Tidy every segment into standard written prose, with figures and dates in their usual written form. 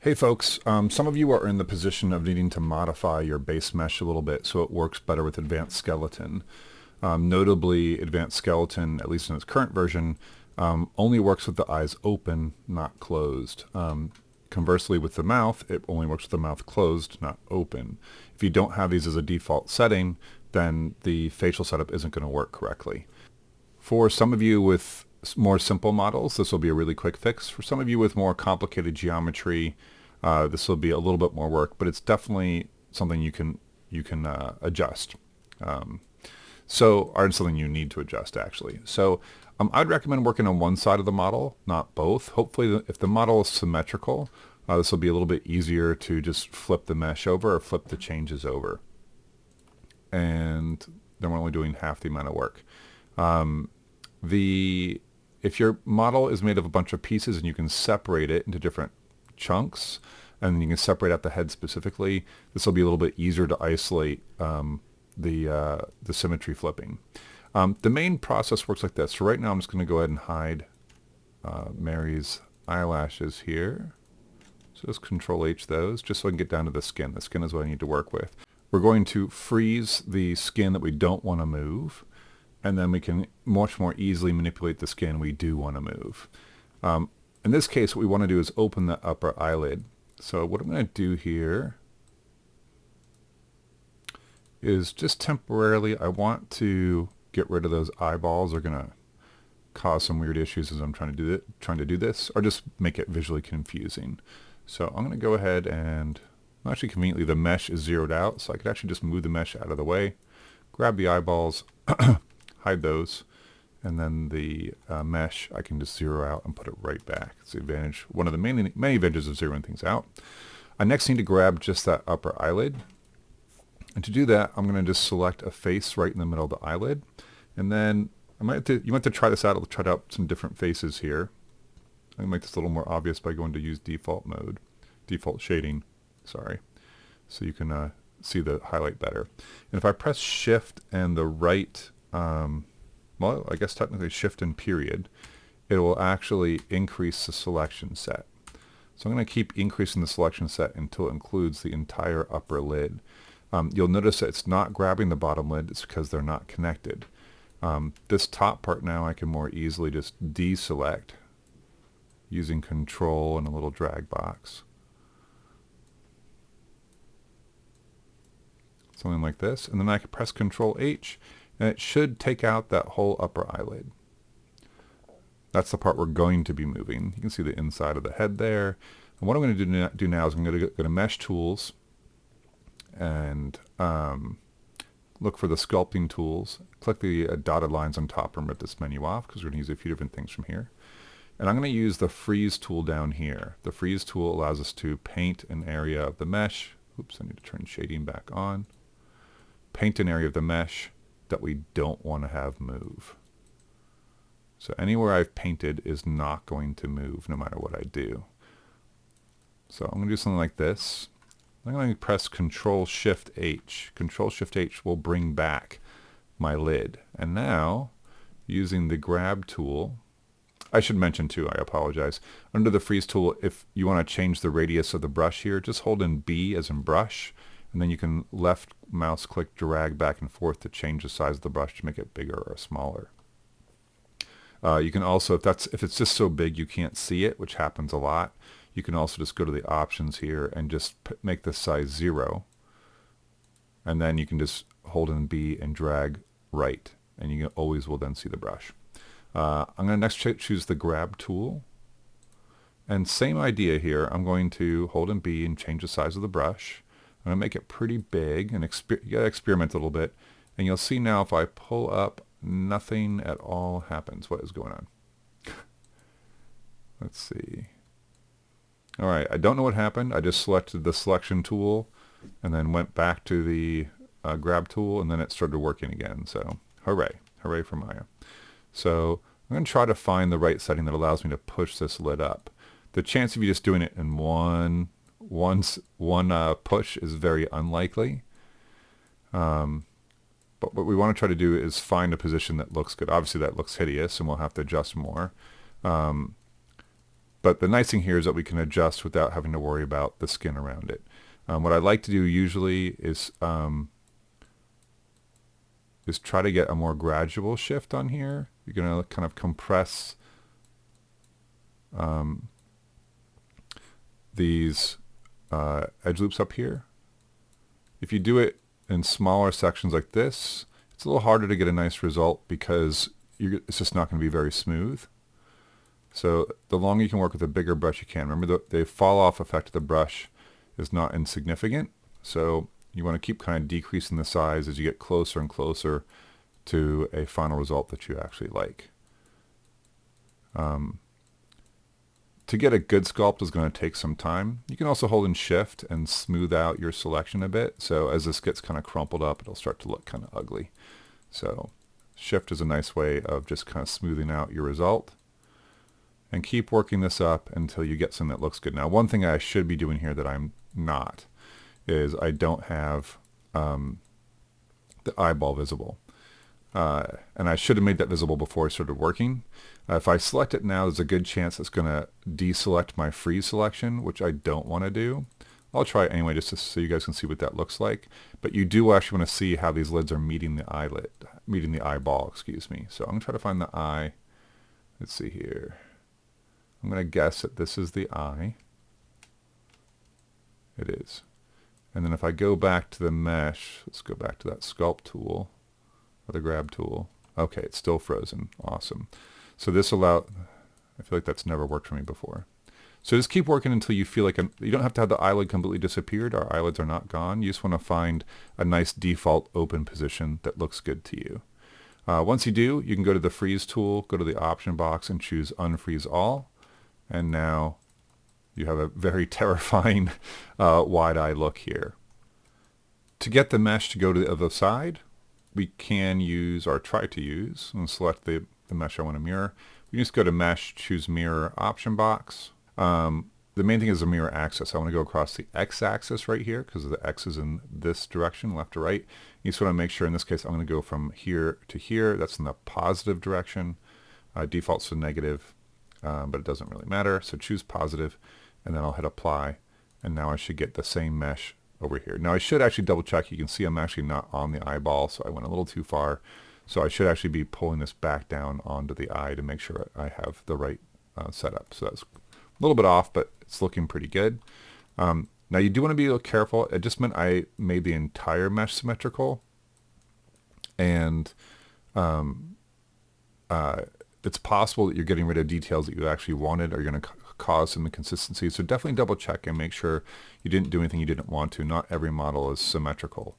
Hey folks, some of you are in the position of needing to modify your base mesh a little bit so it works better with Advanced Skeleton. Notably, Advanced Skeleton, at least in its current version, only works with the eyes open, not closed. Conversely, with the mouth, it only works with the mouth closed, not open. If you don't have these as a default setting, then the facial setup isn't going to work correctly. For some of you with more simple models, this will be a really quick fix. For some of you with more complicated geometry, this will be a little bit more work, but it's definitely something you can adjust. Or something you need to adjust actually. So I'd recommend working on one side of the model, not both. Hopefully, if the model is symmetrical, this will be a little bit easier to just flip the mesh over or flip the changes over. And then we're only doing half the amount of work. If your model is made of a bunch of pieces and you can separate it into different chunks, and then you can separate out the head specifically, this will be a little bit easier to isolate the symmetry flipping. The main process works like this. So right now I'm just going to go ahead and hide Mary's eyelashes here. So just Control H those, just so I can get down to the skin. The skin is what I need to work with. We're going to freeze the skin that we don't want to move, and then we can much more easily manipulate the skin we do want to move. In this case, what we want to do is open the upper eyelid. So what I'm going to do here is just temporarily, I want to get rid of those eyeballs. They're going to cause some weird issues as I'm trying to do this, or just make it visually confusing. So I'm going to go ahead and, actually conveniently, the mesh is zeroed out, so I could actually just move the mesh out of the way, grab the eyeballs, hide those, and then the mesh I can just zero out and put it right back. It's the advantage, one of the many advantages of zeroing things out. I next need to grab just that upper eyelid. And to do that, I'm going to just select a face right in the middle of the eyelid. And then you might have to try this out. I'll try out some different faces here. I can make this a little more obvious by going to use default mode, default shading, sorry. So you can see the highlight better. And if I press shift and the right, well, I guess technically shift and period, it will actually increase the selection set. So I'm going to keep increasing the selection set until it includes the entire upper lid. You'll notice that it's not grabbing the bottom lid. It's because they're not connected. This top part now I can more easily just deselect using Control and a little drag box. Something like this. And then I can press Control H and it should take out that whole upper eyelid. That's the part we're going to be moving. You can see the inside of the head there. And what I'm going to do now is I'm going to go to Mesh Tools and look for the sculpting tools. Click the dotted lines on top and rip this menu off because we're going to use a few different things from here. And I'm going to use the freeze tool down here. The freeze tool allows us to paint an area of the mesh. Oops, I need to turn shading back on. Paint an area of the mesh that we don't want to have move. So anywhere I've painted is not going to move no matter what I do. So I'm going to do something like this. I'm going to press Control Shift H. Control Shift H will bring back my lid. And now, using the grab tool, I should mention too, I apologize. Under the freeze tool, if you want to change the radius of the brush here, just hold in B as in brush, and then you can left mouse click drag back and forth to change the size of the brush to make it bigger or smaller. You can also, if it's just so big you can't see it, which happens a lot, you can also just go to the options here and just make the size 0. And then you can just hold in B and drag right, and you always will then see the brush. I'm going to next choose the grab tool. And same idea here. I'm going to hold in B and change the size of the brush. I'm going to make it pretty big, and you got to experiment a little bit. And you'll see now if I pull up, nothing at all happens. What is going on? Let's see. All right, I don't know what happened. I just selected the selection tool and then went back to the grab tool, and then it started working again. So hooray, hooray for Maya. So I'm going to try to find the right setting that allows me to push this lid up. The chance of you just doing it in one push is very unlikely. But what we want to try to do is find a position that looks good. Obviously that looks hideous and we'll have to adjust more. But But the nice thing here is that we can adjust without having to worry about the skin around it. What I like to do usually is try to get a more gradual shift on here. You're going to kind of compress these edge loops up here. If you do it in smaller sections like this, it's a little harder to get a nice result because it's just not going to be very smooth. So the longer you can work with a bigger brush you can. Remember the fall off effect of the brush is not insignificant. So you want to keep kind of decreasing the size as you get closer and closer to a final result that you actually like. To get a good sculpt is going to take some time. You can also hold in shift and smooth out your selection a bit. So as this gets kind of crumpled up, it'll start to look kind of ugly. So shift is a nice way of just kind of smoothing out your result. And keep working this up until you get something that looks good. Now, one thing I should be doing here that I'm not is I don't have the eyeball visible. And I should have made that visible before I started working. If I select it now, there's a good chance it's going to deselect my freeze selection, which I don't want to do. I'll try it anyway just so you guys can see what that looks like. But you do actually want to see how these lids are meeting the eyeball, excuse me. So I'm going to try to find the eye. Let's see here. I'm going to guess that this is the eye. It is. And then if I go back to the mesh, let's go back to that sculpt tool, or the grab tool. Okay, it's still frozen. Awesome. So this I feel like that's never worked for me before. So just keep working until you feel like, you don't have to have the eyelid completely disappeared. Our eyelids are not gone. You just want to find a nice default open position that looks good to you. Once you do, you can go to the freeze tool, go to the option box and choose unfreeze all. And now you have a very terrifying wide eye look here. To get the mesh to go to the other side, we can use, or try to use, and select the mesh I want to mirror. We just go to mesh, choose mirror option box. The main thing is the mirror axis. I want to go across the x-axis right here because the x is in this direction, left to right. You just want to make sure, in this case, I'm going to go from here to here. That's in the positive direction. Default's to negative, but it doesn't really matter. So choose positive, and then I'll hit apply. And now I should get the same mesh over here. Now I should actually double check. You can see I'm actually not on the eyeball, so I went a little too far. So I should actually be pulling this back down onto the eye to make sure I have the right setup. So that's a little bit off, but it's looking pretty good. Now you do want to be a little careful. It just meant I made the entire mesh symmetrical, and it's possible that you're getting rid of details that you actually wanted, or you're going to cause some inconsistency. So definitely double check and make sure you didn't do anything you didn't want to. Not every model is symmetrical.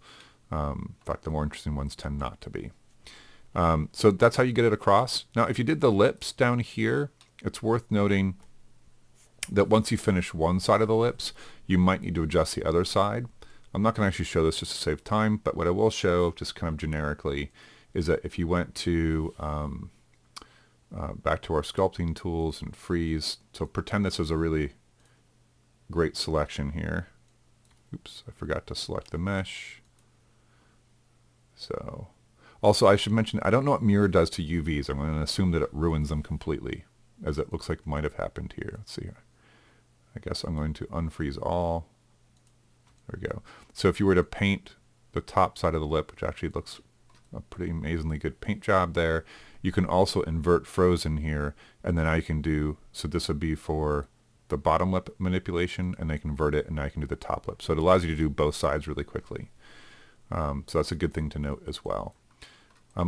In fact, the more interesting ones tend not to be. So that's how you get it across. Now, if you did the lips down here, it's worth noting that once you finish one side of the lips, you might need to adjust the other side. I'm not going to actually show this just to save time, but what I will show just kind of generically is that if you went to back to our sculpting tools and freeze, so pretend this is a really great selection here. Oops, I forgot to select the mesh. So also I should mention, I don't know what mirror does to UVs. I'm going to assume that it ruins them completely, as it looks like might have happened here. Let's see here. I guess I'm going to unfreeze all. There we go. So if you were to paint the top side of the lip, which actually looks a pretty amazingly good paint job there, you can also invert frozen here, and then now you can do, so this would be for the bottom lip manipulation, and I can invert it, and now I can do the top lip. So it allows you to do both sides really quickly. So that's a good thing to note as well.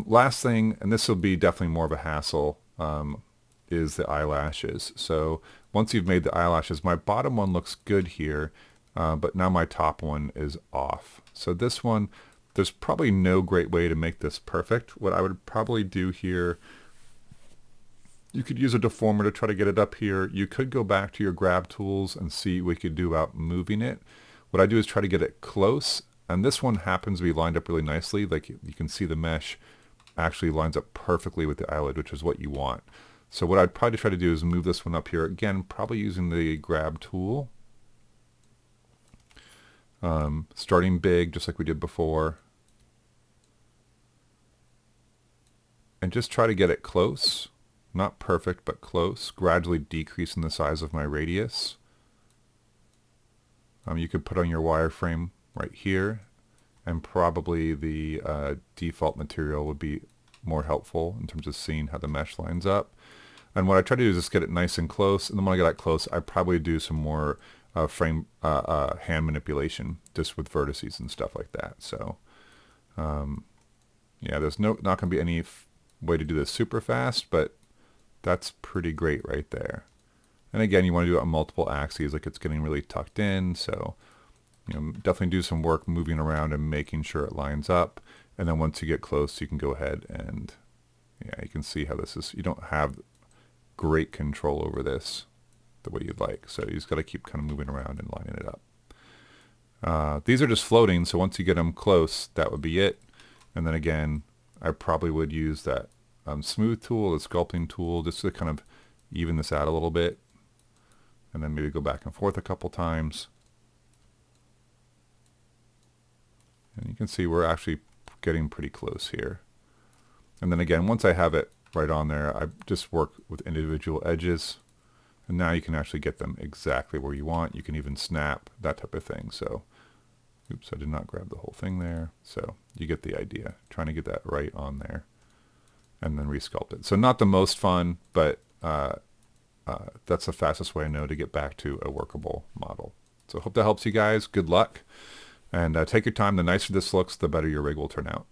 Last thing, and this will be definitely more of a hassle, is the eyelashes. So once you've made the eyelashes, my bottom one looks good here, but now my top one is off. So this one, there's probably no great way to make this perfect. What I would probably do here, you could use a deformer to try to get it up here. You could go back to your grab tools and see what you could do about moving it. What I do is try to get it close, and this one happens to be lined up really nicely. Like you can see the mesh actually lines up perfectly with the eyelid, which is what you want. So what I'd probably try to do is move this one up here. Again, probably using the grab tool. Starting big, just like we did before. And just try to get it close. Not perfect, but close. Gradually decreasing the size of my radius. You could put on your wireframe right here, and probably the default material would be more helpful in terms of seeing how the mesh lines up. And what I try to do is just get it nice and close, and then when I get that close, I probably do some more hand manipulation just with vertices and stuff like that. So yeah, there's not going to be any way to do this super fast, but that's pretty great right there. And again, you want to do it on multiple axes, like it's getting really tucked in. So, definitely do some work moving around and making sure it lines up. And then once you get close, you can go ahead and, yeah, you can see how this is. You don't have great control over this the way you'd like. So you just got to keep kind of moving around and lining it up. These are just floating. So once you get them close, that would be it. And then again, I probably would use that smooth tool, the sculpting tool, just to kind of even this out a little bit. And then maybe go back and forth a couple times. And you can see we're actually getting pretty close here. And then again, once I have it right on there, I just work with individual edges. And now you can actually get them exactly where you want. You can even snap, that type of thing. So, oops, I did not grab the whole thing there. So you get the idea. Trying to get that right on there. And then resculpt it. So not the most fun, but that's the fastest way I know to get back to a workable model. So hope that helps you guys. Good luck. And take your time. The nicer this looks, the better your rig will turn out.